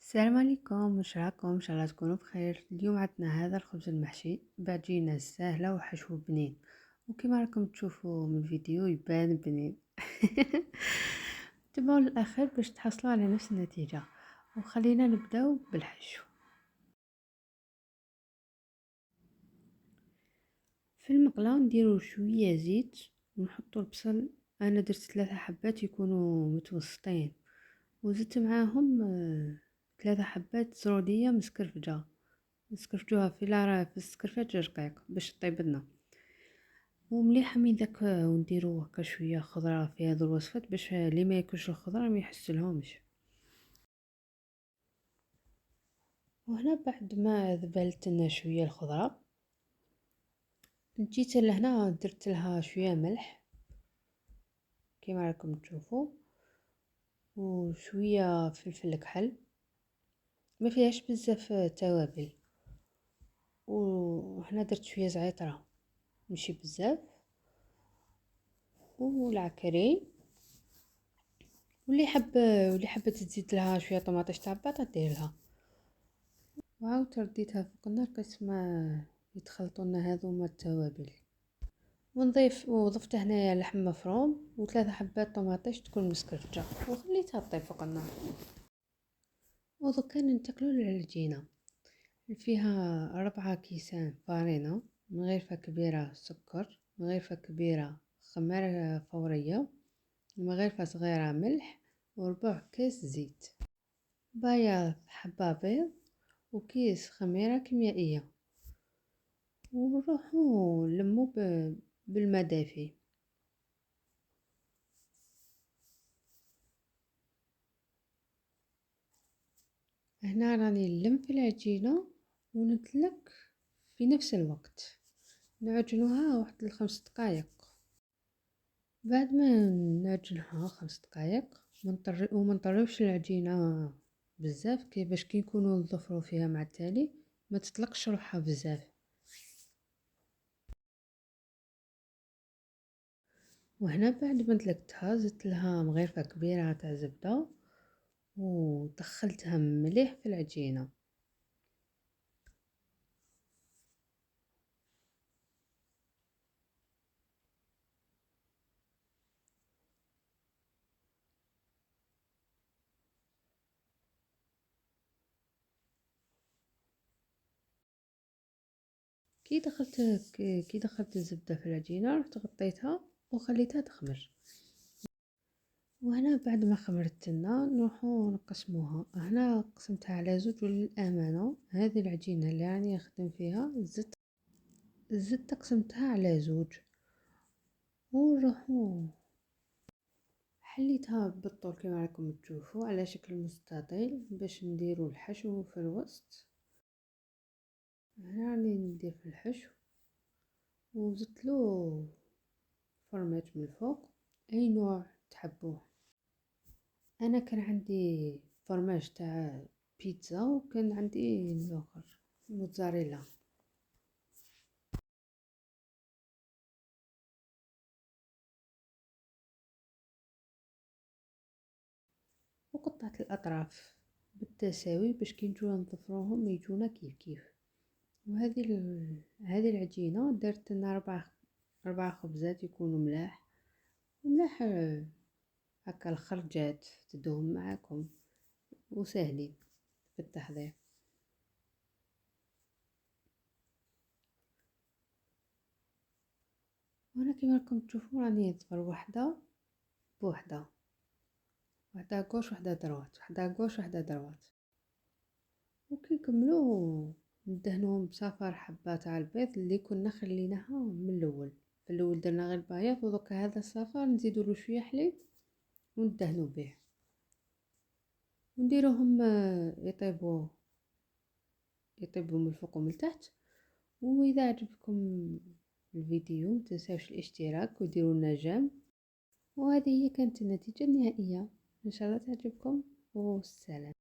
السلام عليكم، واش راكم؟ ان شاء الله تكونوا بخير. اليوم عندنا هذا الخبز المحشي بعجينه سهله وحشو بنين، وكما راكم تشوفوا من الفيديو يبان بنين. تبعوا للاخر باش تحصلوا على نفس النتيجه. وخلينا نبداو بالحشو. في المقله نديروا شويه زيت ونحطوا البصل. انا درت 3 حبات يكونوا متوسطين، وزدت معاهم 3 حبات زروديه مسكرفجه. نسكرفجوها في السكرفات رقيق باش طيب لنا ومليحه من داك. ونديرو هكا شويه خضره في هذو الوصفات باش اللي ما ياكلش الخضره ما يحسلهمش. وهنا بعد ما ذبلت لنا شويه الخضره، جيت لهنا درت لها شويه ملح كما راكم تشوفوا، وشويه فلفل كحل، ما فيهاش بزاف توابل. وهنا درت شويه زعتره ماشي بزاف، والعكري. واللي حبت تزيد لها شويه طماطيش تاع بطاطا دير لها. وعاودت رديتها فوق النار قسم ما يتخلطوا لنا هذوما التوابل. وضفت هنايا لحم مفروم و3 حبات طماطيش تكون مسكرفجه، وخليتها طيب فوق النار. ودركا ننتقلوا للعجينه. فيها 4 كيسان فارينه، مغرفه كبيره سكر، مغرفه كبيره خميره فوريه، مغرفه صغيره ملح، وربع كاس زيت، بياض حبة بيض، وكيس خميرة كيميائية. ونروحو نلمو بالماء دافي. هنا راني نلم في العجينة وندلك في نفس الوقت. نعجنوها واحد 5 دقائق. بعد ما نعجنها 5 دقائق وما نطريوش العجينة بزاف باش كي نكونوا نظفروا فيها مع التالي ما تطلقش روحها بزاف. وهنا بعد ما دلكتها زدت لها مغرفة كبيرة تاع زبدة ودخلتها مليح في العجينة. كي دخلت الزبدة في العجينة رحت غطيتها وخليتها تخمر. وهنا بعد ما خمرت لنا نروحو نقسموها. هنا قسمتها على زوج، وللأمانة هذه العجينة اللي راني نخدم فيها الزت قسمتها على زوج. ونروحو حليتها بالطول كما راكم تشوفوا على شكل مستطيل باش نديرو الحشو في الوسط. هنا راني ندير في الحشو وزدتلو فرمات من الفوق اي نوع تحبوه. انا كان عندي فرماج تاع بيتزا وكان عندي الاخر موتزاريلا. وقطعت الاطراف بالتساوي باش كي نجيو نضفروهم يجونا كيف كيف. هذه العجينه درت لنا 4 خبزات يكونوا ملاح هكا الخرجات تدوهم معاكم وسهلين في التحضير. وانا كما راكم تشوفوا راني نضفر وحده بوحده، وحده كوش وحده دروات، وحده كوش وحده دروات. وكي نكملو ندهنوهم بصفار حبه تاع البيض اللي كنا خليناها من الاول. في الاول درنا غير البياض، ودركا هذا الصفار نزيدو له شويه حليب وندهنو به ونديروهم يطيبوا من الفوق ومن التحت. واذا عجبكم الفيديو متنساوش الاشتراك وديروا لنا جيم. وهذه هي كانت النتيجة النهائية، ان شاء الله تعجبكم والسلام.